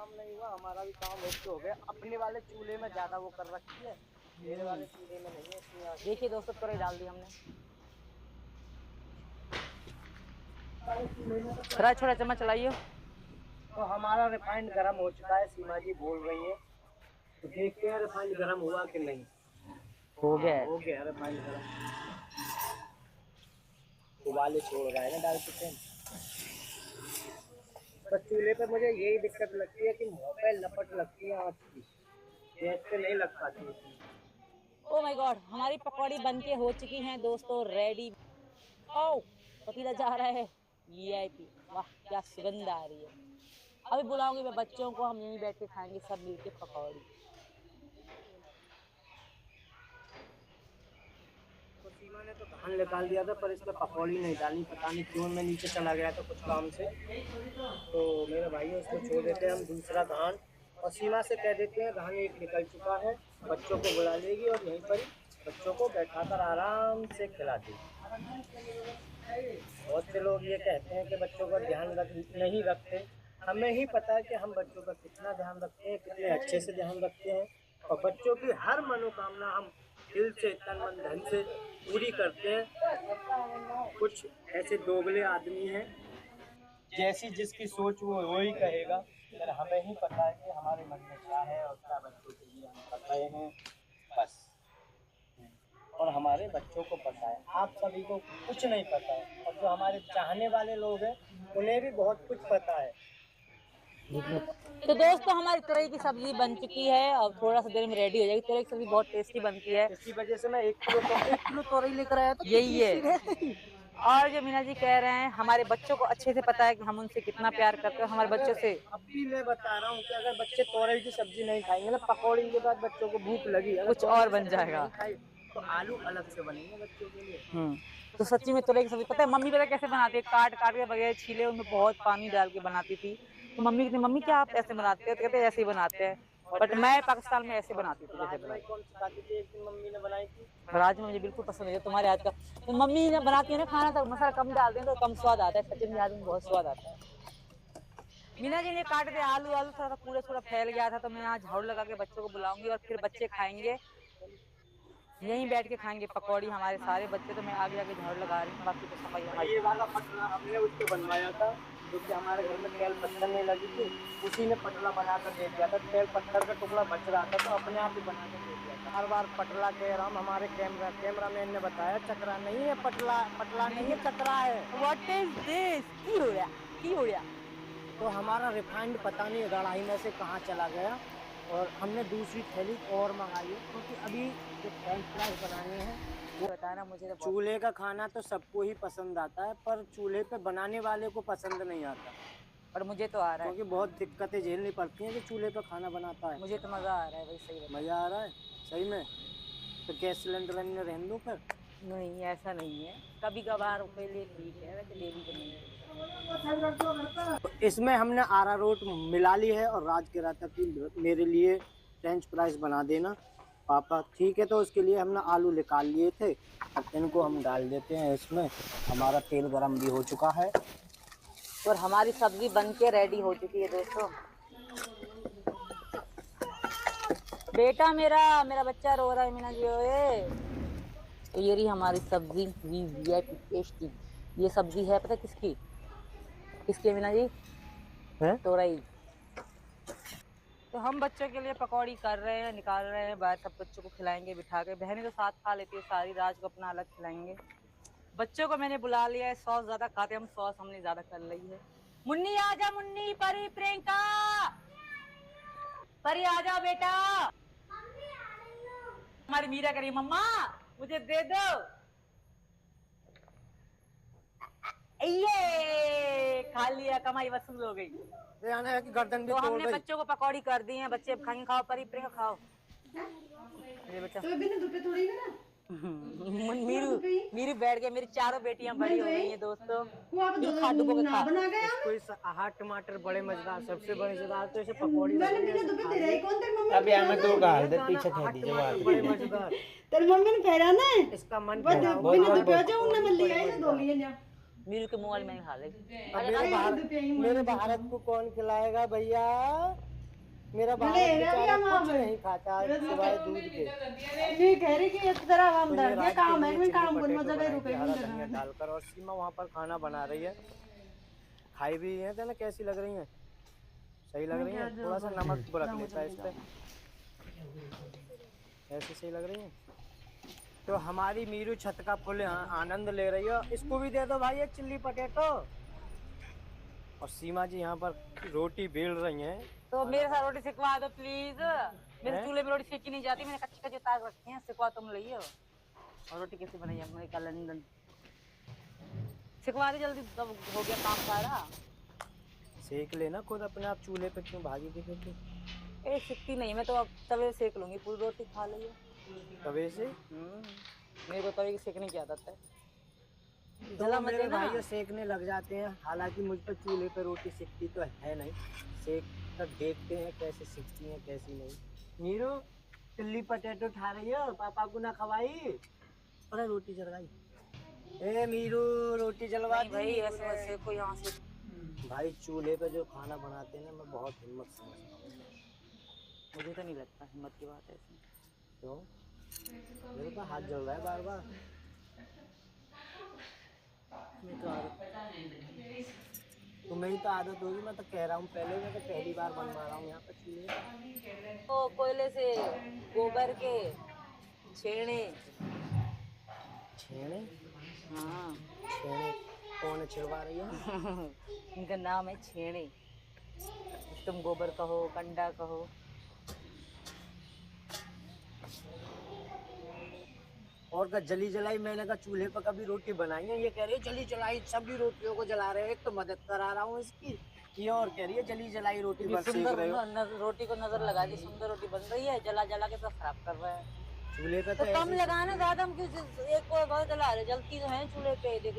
काम नहीं हुआ, हमारा भी काम वेस्ट हो गया। अपने वाले चूल्हे में ज्यादा वो कर रखी है, मेरे वाले चूल्हे में नहीं है इतनी। देखिए दोस्तों, तुरई डाल दी हमने। थोड़ा छोटा चम्मच चलाइए। तो हमारा रिफाइंड गर्म हो चुका है, सीमा जी बोल रही है, तो देखते हैं रिफाइंड गर्म हुआ कि नहीं। हो गया है। हो गया रिफाइंड गर्म, उबाले छोड़ रहा है ना डाल चुके हैं। बस चूल्हे पे मुझे यही दिक्कत लगती है कि मुँह पे लपट लगती है आँच की, गैस पे नहीं लग पाती है। ओ माय गॉड, हमारी पकौड़ी बनके हो चुकी हैं दोस्तों, रेडी। ओ पतीला जा रहा है वीआईपी। वाह क्या सुगंध आ रही है। अभी बुलाऊंगी मैं बच्चों को, हम यहीं बैठ के खाएंगे सब मिलके पकौड़ी। तो सीमा ने तो धान निकाल दिया था, पर इसमें पकौड़ी नहीं डाली, पता नहीं क्यों। मैं नीचे चला गया था कुछ काम से, तो मेरे भाई उसको छोड़ देते हैं हम दूसरा धान, और सीमा से कह देते हैं धान एक निकल चुका है, बच्चों को बुला लेगी और यहीं पर बच्चों को बैठाकर आराम से खिला देगी। बहुत से लोग ये कहते हैं कि बच्चों का ध्यान नहीं रखते। हमें ही पता है कि हम बच्चों का कितना ध्यान रखते हैं, कितने अच्छे से ध्यान रखते हैं, और बच्चों की हर मनोकामना हम दिल से तन मन धन से पूरी करते हैं। कुछ ऐसे दोगले आदमी हैं, जैसी जिसकी सोच वो ही कहेगा, पर हमें ही पता है कि हमारे मन में क्या है और क्या बच्चों के लिए हम कर रहे हैं, बस। और हमारे बच्चों को पता है, आप सभी को कुछ नहीं पता है, और जो हमारे चाहने वाले लोग हैं उन्हें भी बहुत कुछ पता है। तो दोस्तों हमारी तुरई की सब्जी बन चुकी है, और थोड़ा सा देर में रेडी हो जाएगी। तुरई की सब्जी बहुत टेस्टी बनती है, इसी वजह से मैं 1 किलो तोरई लेकर आया था। यही है। और जो मीना जी कह रहे हैं, हमारे बच्चों को अच्छे से पता है कि हम उनसे कितना प्यार करते हैं। हमारे बच्चों से अब भी मैं बता रहा हूँ कि अगर बच्चे तोरई की सब्जी नहीं खाएंगे ना, पकौड़ी के बाद बच्चों को भूख लगी, अगर कुछ और बन जाएगा। तो आलू अलग से बनेंगे बच्चों के लिए। तो सच्ची में तुरई की सब्जी पता है मम्मी पता कैसे बनाती है, काट काट के बगैर छीले उनमें बहुत पानी डाल के बनाती थी। तो मम्मी कहती, मम्मी क्या आप ऐसे बनाते हो? तो कहते ऐसे ही बनाते हैं, बट मैं पाकिस्तान में ऐसे बनाती थी जैसे बनाई। कौन सिखाती थी? एक दिन मम्मी ने बनाई थी। राजमा मुझे बिल्कुल पसंद है तुम्हारे हाथ का। तो मम्मी ने बनाती है ना खाना, तो मसाला कम डाल दें तो कम स्वाद आता है। सच्ची में आज में बहुत स्वाद आता है। मीना जी ने काट दे आलू, आलू थोड़ा सा पूरा थोड़ा फैल गया था, तो मैं यहाँ झाड़ू लगा के बच्चों को बुलाऊंगी और फिर बच्चे खाएंगे, यहीं बैठ के खाएंगे पकौड़ी हमारे सारे बच्चे। तो मैं आगे आगे झाड़ू लगा रही हूँ, बाकी तो सफाई हमारी। ये वाला पटला हमने उसको बनवाया था, क्योंकि हमारे घर में तेल पत्थर नहीं लगी थी, उसी ने पटला बनाकर दे दिया था। तेल पत्थर का टुकड़ा बच रहा था, तो अपने आप ही बना के दे दिया था। हर बार पटला कह रहा हूँ, हमारे कैमरामैन ने बताया चक्रा नहीं है, पटला नहीं है, चक्रा है। What is this? की हो गया, की हो गया? तो हमारा रिफाइंड पता नहीं कढ़ाई में से कहाँ चला गया, और हमने दूसरी थैली और मंगाई है, क्योंकि अभी जो फ्रेंच फ्राइज बनाने हैं वो बताना मुझे तो। चूल्हे का खाना तो सबको ही पसंद आता है, पर चूल्हे पे बनाने वाले को पसंद नहीं आता। पर मुझे तो आ रहा है, क्योंकि बहुत दिक्कतें झेलनी पड़ती हैं जो चूल्हे पे खाना बनाता है। मुझे तो मजा आ रहा है भाई, सही बता। मज़ा आ रहा है सही में? तो गैस सिलेंडर में रहने दो फिर। नहीं ऐसा नहीं है, कभी कभार के लिए ठीक है, वैसे डेली तो नहीं है। तो इसमें हमने अरारोट मिला ली है, और राज कह रहा था कि मेरे लिए फ्रेंच फ्राइज बना देना पापा। ठीक है, तो उसके लिए हमने आलू निकाल लिए थे, अब इनको हम डाल देते हैं इसमें। हमारा तेल गरम भी हो चुका है, और हमारी सब्जी बन के रेडी हो चुकी है दोस्तों। बेटा मेरा बच्चा रो रहा है मीना जी। ओए तो ये रही हमारी सब्जी, वीआईपी टेस्टी। ये सब्जी है पता किसकी? किसकी मीना जी? है तोरई। तो हम बच्चों के लिए पकौड़ी कर रहे हैं, निकाल रहे हैं बाहर, सब बच्चों को खिलाएंगे बिठा के। बहनें तो साथ खा लेती है सारी, राज को अपना अलग खिलाएंगे। बच्चों को मैंने बुला लिया है, सॉस ज्यादा खाते हम, सॉस हमने ज्यादा कर ली है। मुन्नी आजा, मुन्नी, परी, प्रियंका, परी आजा बेटा। हमारी मीरा करी मम्मा मुझे दे दो। ये खा लिया, कमाई वसूल हो गई। कि गर्दन भी तो तोड़ हमने गई। बच्चों को पकौड़ी कर दी हैं, बच्चे खाएंगे। खाओ परी, प्रियंका खाओ। ये बेटा तो बिना धुपे थोड़ी ना मीरू बैठ गए। मेरी चारों बेटियां बड़ी हो गई हैं दोस्तों। वो आप मीरू खा, डुबो के खा। बना गया इसको इस आहा टमाटर बड़े मजेदार, सबसे बड़े मजेदार तो इसे पकौड़ी मैंने बिना धुपे दे रही। कौन तेरी मम्मी? अभी हमें तो गाल दे पीछे थे दीजिए बात। बड़े मजेदार। तेरी मम्मी ने फेरा ना इसका मन वो बड़ा हो। बिना धुपे जो उन्हें मिल लिया है, दो लिए जा। मीरू के मोबाइल में खा लेगी। अब मेरे भारत को कौन खिलाएगा भैया? मेरा बाप भले है ना बेचारा भी हम कुछ नहीं खाता सिवाय दूध के। नहीं कह रही कि इस तरह हम तो दर्द ये है रात काम के है लिए मैं चिल्ली काम कर पोटैटो मजा बनाई रुके थी, नहीं हरा धनिया करना डालकर, और सीमा वहाँ पर खाना बना रही है। खाई भी है तो ना, कैसी लग रही है? सही लग रही है? थोड़ा सा नमक रख लेता है इस पे, ऐसे सही लग रही है। तो हमारी मीरू छत का फुल आनंद ले रही है। इसको भी दे दो भाई ये चिल्ली पटेटो। और सीमा जी यहाँ पर रोटी बेल रही हैं। तो मेरे साथ रोटी सिखवा दो प्लीज। मेरे हैं? चूल्हे में रोटी सेकी नहीं जाती, मैंने कच्ची कच्ची उतार रखी है, सिखवा तुम लइयो। और रोटी कैसे बनाई है मेरी लंदन, सिखवा दे जल्दी, तब हो गया काम सारा। सेक लेना खुद अपने आप, चूल्हे पे क्यों भागी थी फिर? ए सिकती नहीं, मैं तो अब तवे सेक लूंगी, पूरी रोटी खा लियो। तवे से मेरे को तवे की सेकने की आदत है। तो जला मत मेरे देना। भाई सेकने लग जाते हैं। हालांकि मुझ पर चूल्हे पे रोटी सिकती तो है नहीं, सेक कर देखते हैं कैसे सिकती है कैसी नहीं। मीरू चिल्ली पटेटो खा रही हो, पापा को ना खवाई? अरे रोटी जलवाई। ए मीरू रोटी जलवा दी। भाई ऐसे वैसे कोई यहाँ से भाई चूल्हे पे जो खाना बनाते हैं ना, मैं बहुत हिम्मत समझता हूँ। मुझे तो नहीं लगता हिम्मत की बात है इसमें। क्यों? मेरे को हाथ जल रहा है बार बार। तो मेरी तो आदत होगी, मैं तो कह रहा हूँ पहले, मैं तो पहली बार बनवा रहा हूँ यहाँ पर चूल्हे। तो कोयले से गोबर के छेड़े। छेने? हाँ छेने कौन छिड़वा रही है? इनका नाम है छेड़े। तुम गोबर कहो, कंडा कहो। और का जली जलाई मैंने कहा चूल्हे पर कभी रोटी बनाई है? ये कह रही है जली जलाई सभी रोटियों को जला रहे हैं। एक तो मदद करा रहा हूँ इसकी, ये और कह रही है जली जलाई रोटी बन सेक सुंदर रहे हो। रोटी को नजर लगा दी, सुंदर रोटी बन रही है, जला जला के सब खराब कर रहा है। चूल्हे पे तो तो कम ऐसे- लगाना, ज्यादा हम क्यों एक को बहुत जला रहे, जलती तो है चूल्हे पे। देखिए